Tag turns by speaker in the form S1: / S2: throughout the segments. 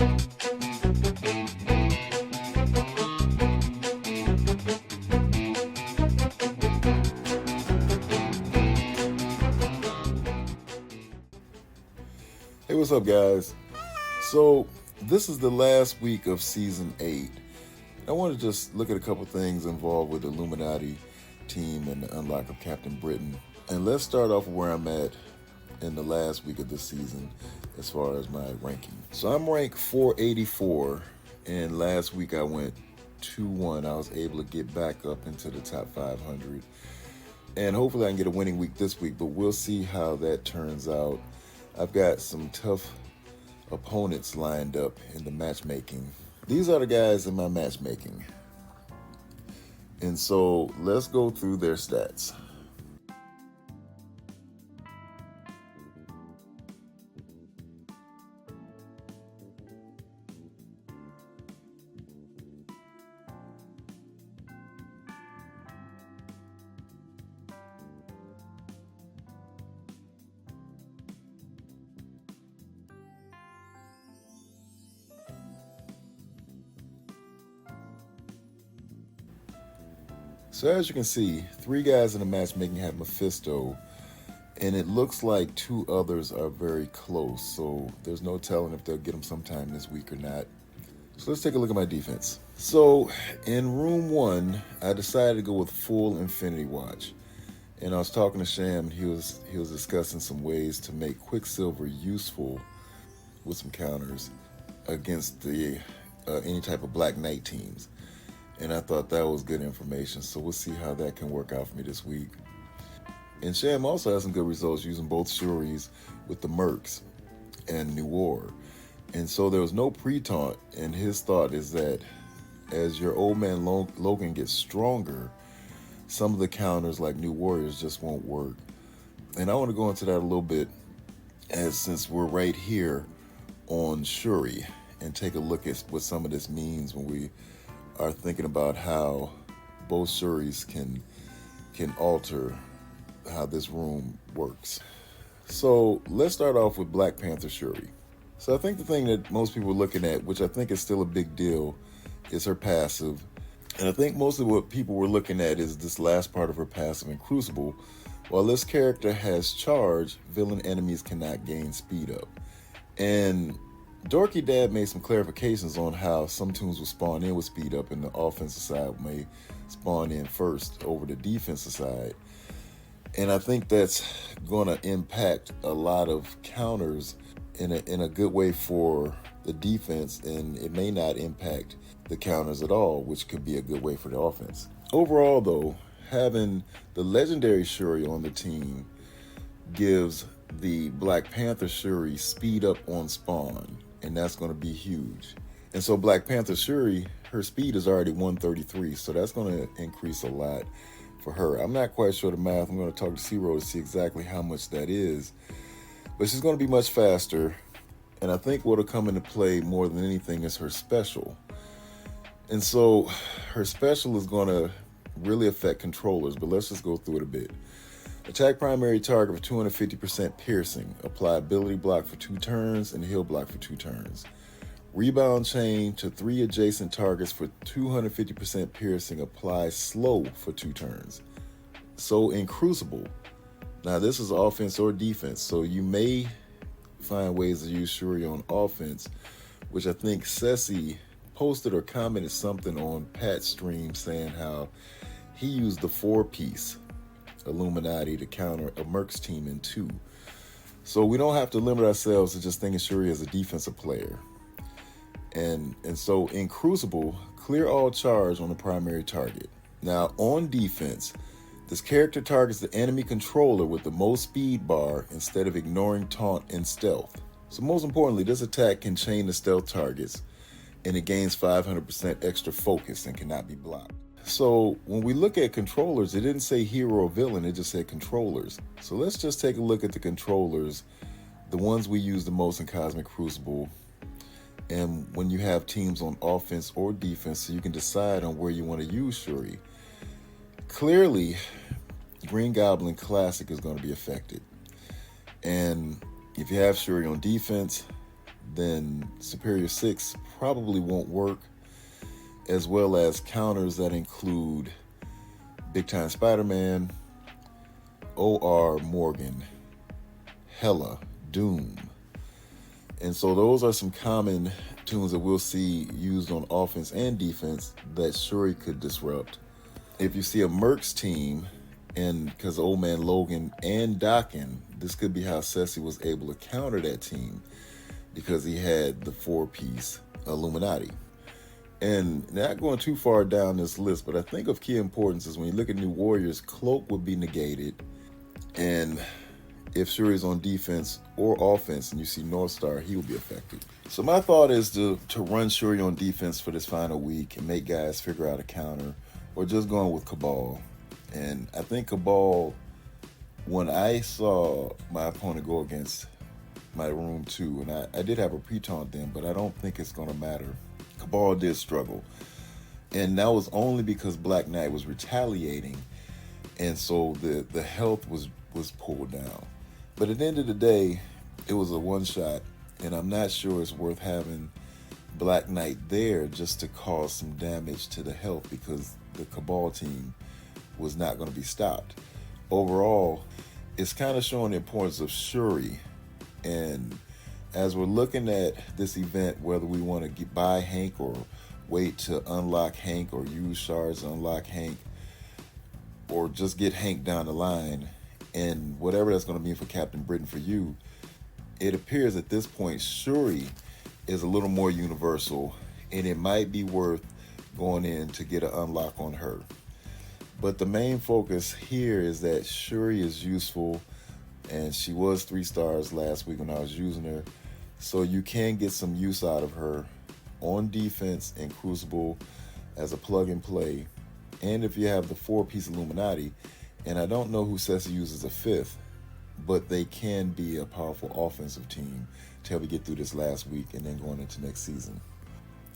S1: Hey, what's up, guys? So, this is the last week of Season 8. I want to just look at a couple things involved with the Illuminati team and the unlock of Captain Britain. And let's start off where I'm at in the last week of this season as far as my ranking. So, I'm ranked 484, and last week I went 2-1. I was able to get back up into the top 500. And hopefully I can get a winning week this week, but we'll see how that turns out. I've got some tough opponents lined up in the matchmaking. These are the guys in my matchmaking. And so let's go through their stats. So as you can see, 3 guys in the matchmaking have Mephisto, and it looks like 2 others are very close, so there's no telling if they'll get them sometime this week or not. So let's take a look at my defense. So in room 1, I decided to go with full Infinity Watch. And I was talking to Sham, and he was discussing some ways to make Quicksilver useful with some counters against the any type of Black Knight teams. And I thought that was good information, so we'll see how that can work out for me this week. And Sham also has some good results using both Shuris with the Mercs and Noir. And so there was no pre-taunt, and his thought is that as your old man Logan gets stronger, some of the counters like New Warriors just won't work. And I want to go into that a little bit, since we're right here on Shuri, and take a look at what some of this means when we are thinking about how both Shuris can alter how this room works. So let's start off with Black Panther Shuri. So I think the thing that most people are looking at, which I think is still a big deal, is her passive. And I think mostly what people were looking at is this last part of her passive in Crucible. While this character has charge, villain enemies cannot gain speed up. And Dorky Dad made some clarifications on how some tunes will spawn in with speed up and the offensive side may spawn in first over the defensive side. And I think that's going to impact a lot of counters in a good way for the defense, and it may not impact the counters at all, which could be a good way for the offense. Overall, though, having the legendary Shuri on the team gives the Black Panther Shuri speed up on spawn, and that's going to be huge. And so Black Panther Shuri, her speed is already 133, so that's going to increase a lot for her. I'm not quite sure the math. I'm going to talk to Zero to see exactly how much that is, but she's going to be much faster. And I think what'll come into play more than anything is her special. And so her special is going to really affect controllers, but let's just go through it a bit. Attack primary target for 250% piercing. Apply ability block for 2 turns and heal block for 2 turns. Rebound chain to 3 adjacent targets for 250% piercing. Apply slow for 2 turns. So in Crucible, now this is offense or defense, so you may find ways to use Shuri on offense, which I think Ceci posted or commented something on Pat's stream saying how he used the 4-piece Illuminati to counter a Mercs team in 2. So we don't have to limit ourselves to just thinking Shuri as a defensive player. And so in Crucible, clear all charge on the primary target. Now on defense, this character targets the enemy controller with the most speed bar instead of ignoring taunt and stealth. So most importantly, this attack can chain the stealth targets, and it gains 500% extra focus and cannot be blocked. So when we look at controllers, it didn't say hero or villain, it just said controllers. So let's just take a look at the controllers, the ones we use the most in Cosmic Crucible. And when you have teams on offense or defense, so you can decide on where you want to use Shuri. Clearly, Green Goblin Classic is going to be affected. And if you have Shuri on defense, then Superior 6 probably won't work, as well as counters that include Big Time Spider-Man, O.R. Morgan, Hela, Doom. And so those are some common tunes that we'll see used on offense and defense that Shuri could disrupt. If you see a Mercs team, and because Old Man Logan and Dokken, this could be how Ceci was able to counter that team because he had the 4-piece Illuminati. And not going too far down this list, but I think of key importance is when you look at New Warriors, Cloak would be negated. And if Shuri's on defense or offense and you see North Star, he will be affected. So my thought is to run Shuri on defense for this final week and make guys figure out a counter, or just going with Cabal. And I think Cabal, when I saw my opponent go against my room 2, and I did have a pre-taunt then, but I don't think it's going to matter. Cabal did struggle. And that was only because Black Knight was retaliating, and so the health was pulled down. But at the end of the day, it was a one-shot, and I'm not sure it's worth having Black Knight there just to cause some damage to the health, because the Cabal team was not going to be stopped. Overall, it's kind of showing the importance of Shuri. And as we're looking at this event, whether we want to buy Hank or wait to unlock Hank, or use shards to unlock Hank, or just get Hank down the line, and whatever that's going to mean for Captain Britain for you, it appears at this point Shuri is a little more universal, and it might be worth going in to get an unlock on her. But the main focus here is that Shuri is useful, and she was 3 stars last week when I was using her, so you can get some use out of her on defense in Crucible as a plug and play. And if you have the 4-piece Illuminati, and I don't know who Ceci uses a 5th, but they can be a powerful offensive team to help you get through this last week and then going into next season.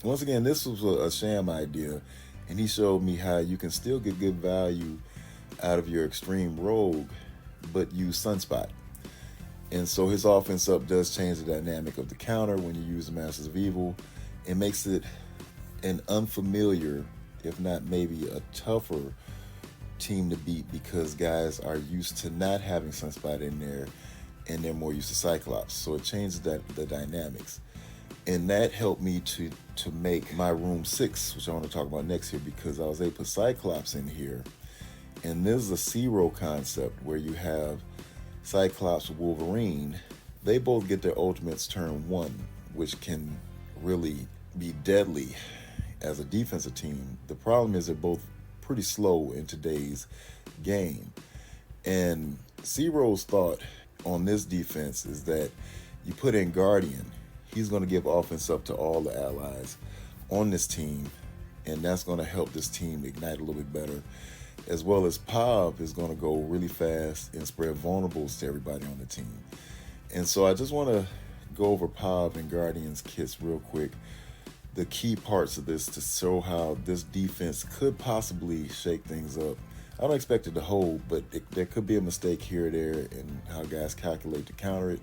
S1: Once again, this was a sham idea, and he showed me how you can still get good value out of your extreme rogue, but use Sunspot. And so his offense up does change the dynamic of the counter when you use the Masters of Evil. It makes it an unfamiliar, if not maybe a tougher team to beat, because guys are used to not having Sunspot in there, and they're more used to Cyclops. So it changes the dynamics. And that helped me to make my room 6, which I want to talk about next here, because I was able to put Cyclops in here. And this is a zero concept where you have Cyclops and Wolverine. They both get their ultimates turn 1, which can really be deadly as a defensive team. The problem is they're both pretty slow in today's game. And Zero's thought on this defense is that you put in Guardian. He's going to give offense up to all the allies on this team, and that's going to help this team ignite a little bit better, as well as Pav is going to go really fast and spread vulnerables to everybody on the team. And so I just want to go over Pav and Guardian's kits real quick, the key parts of this, to show how this defense could possibly shake things up. I don't expect it to hold, but there could be a mistake here or there in how guys calculate to counter it,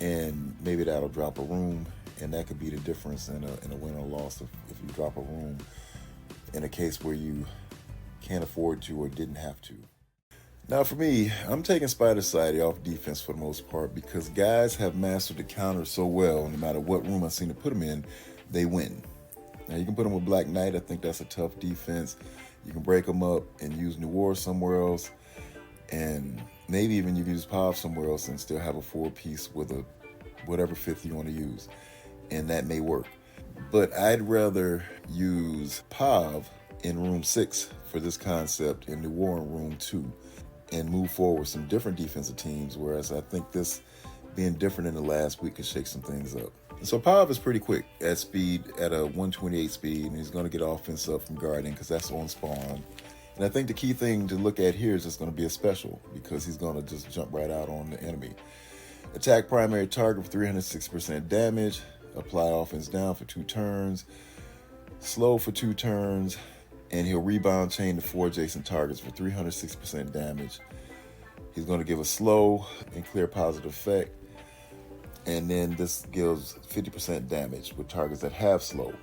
S1: and maybe that'll drop a room, and that could be the difference in a win or loss if you drop a room in a case where you can't afford to or didn't have to. Now for me, I'm taking Spider Society off defense for the most part, because guys have mastered the counter so well. No matter what room I've seen to put them in, they win. Now you can put them with Black Knight. I think that's a tough defense. You can break them up and use New War somewhere else, and maybe even you can use Pav somewhere else and still have a 4-piece with a whatever 5th you want to use, and that may work. But I'd rather use Pav in room 6 for this concept, in New War in room 2, and move forward with some different defensive teams, whereas I think this being different in the last week could shake some things up. And so Pav is pretty quick at speed, at a 128 speed, and he's going to get offense up from Guardian because that's on spawn. And I think the key thing to look at here is just going to be a special, because he's going to just jump right out on the enemy. Attack primary target for 360% damage, apply offense down for 2 turns, slow for 2 turns, and he'll rebound chain to 4 adjacent targets for 360% damage. He's going to give a slow and clear positive effect. And then this gives 50% damage with targets that have slow.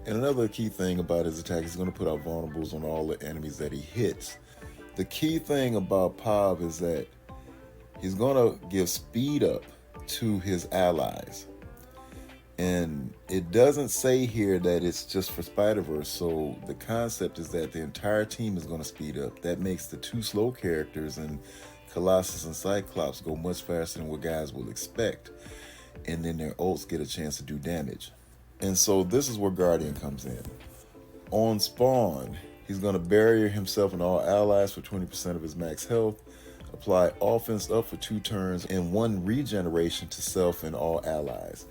S1: And another key thing about his attack, he's going to put out vulnerables on all the enemies that he hits. The key thing about Pav is that he's going to give speed up to his allies. And it doesn't say here that it's just for Spider-Verse, so the concept is that the entire team is going to speed up. That makes the two slow characters and Colossus and Cyclops go much faster than what guys will expect. And then their ults get a chance to do damage. And so this is where Guardian comes in. On spawn, he's going to barrier himself and all allies for 20% of his max health, apply offense up for 2 turns, and 1 regeneration to self and all allies.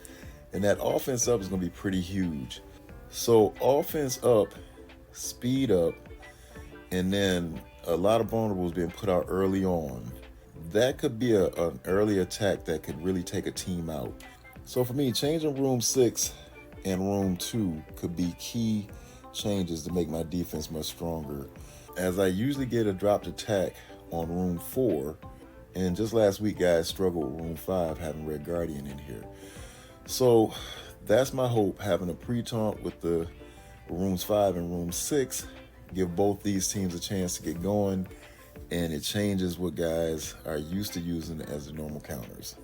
S1: And that offense up is going to be pretty huge. So offense up, speed up, and then a lot of vulnerables being put out early on. That could be an early attack that could really take a team out. So for me, changing room 6 and room 2 could be key changes to make my defense much stronger, as I usually get a dropped attack on room 4, and just last week guys struggled with room 5 having Red Guardian in here. So that's my hope, having a pre-taunt with the rooms 5 and room 6, give both these teams a chance to get going, and it changes what guys are used to using as the normal counters.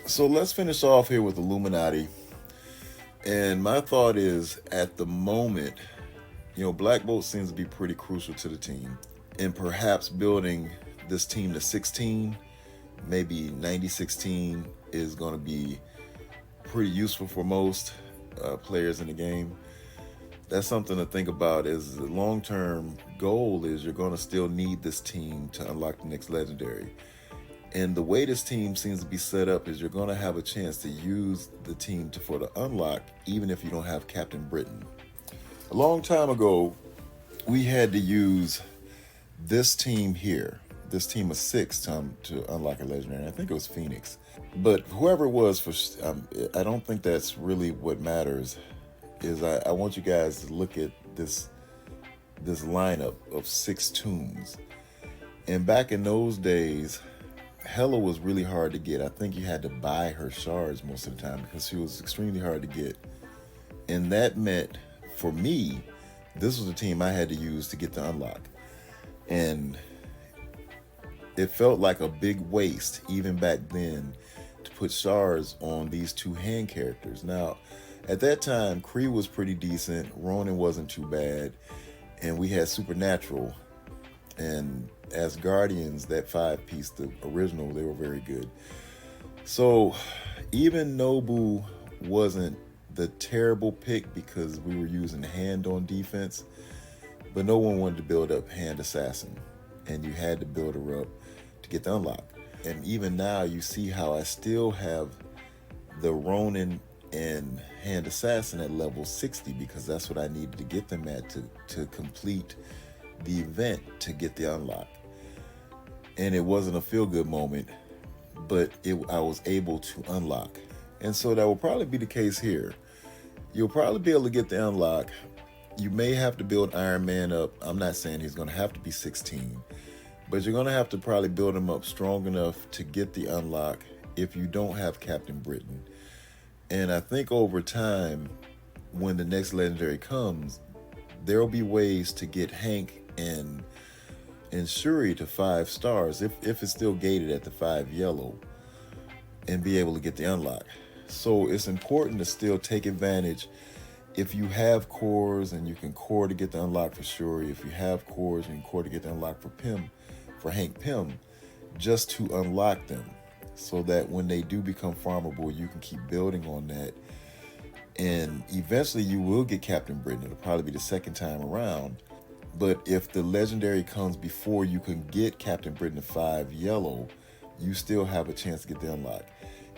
S1: So let's finish off here with Illuminati. And my thought is, at the moment, Black Bolt seems to be pretty crucial to the team. And perhaps building this team to 16, maybe 90-16 is going to be pretty useful for most players in the game. That's something to think about. As the long-term goal is, you're going to still need this team to unlock the next legendary. And the way this team seems to be set up is you're going to have a chance to use the team for the unlock, even if you don't have Captain Britain. A long time ago, we had to use this team here, this team of 6 to unlock a legendary. I think it was Phoenix. But whoever it was, I don't think that's really what matters. Is I want you guys to look at this lineup of 6 toons. And back in those days, Hela was really hard to get. I think you had to buy her shards most of the time because she was extremely hard to get. And that meant, for me, this was the team I had to use to get the unlock. And it felt like a big waste, even back then, to put shards on these 2 hand characters. Now, at that time, Kree was pretty decent, Ronan wasn't too bad, and we had Supernatural. And as Guardians, that 5-piece, the original, they were very good. So even Nobu wasn't the terrible pick because we were using hand on defense, but no one wanted to build up hand assassin, and you had to build her up to get the unlock. And even now you see how I still have the Ronin and hand assassin at level 60 because that's what I needed to get them at to complete the event to get the unlock. And it wasn't a feel-good moment, but I was able to unlock. And so that will probably be the case here. You'll probably be able to get the unlock. You may have to build Iron Man up. I'm not saying he's going to have to be 16, but you're going to have to probably build him up strong enough to get the unlock if you don't have Captain Britain. And I think over time, when the next legendary comes, there will be ways to get Hank and Shuri to 5 stars if it's still gated at the 5 yellow and be able to get the unlock. So it's important to still take advantage. If you have cores and you can core to get the unlock for Shuri, if you have cores and you can core to get the unlock for Hank Pym, just to unlock them so that when they do become farmable, you can keep building on that. And eventually you will get Captain Britain. It'll probably be the second time around. But if the legendary comes before you can get Captain Britain to 5 yellow, you still have a chance to get the unlock.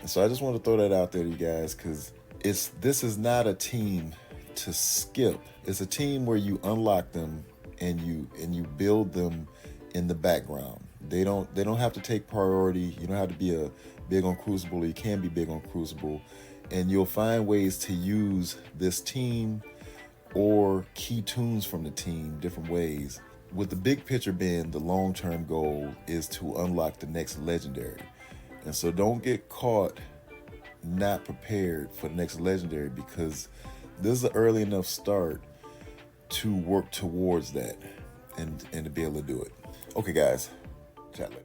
S1: And so I just want to throw that out there to you guys, because this is not a team to skip. It's a team where you unlock them and you build them in the background. They don't have to take priority. You don't have to be big on Crucible. You can be big on Crucible, and you'll find ways to use this team or key tunes from the team different ways, with the big picture being the long-term goal is to unlock the next legendary. And so don't get caught not prepared for the next legendary, because this is an early enough start to work towards that and to be able to do it. Okay, guys, chat later.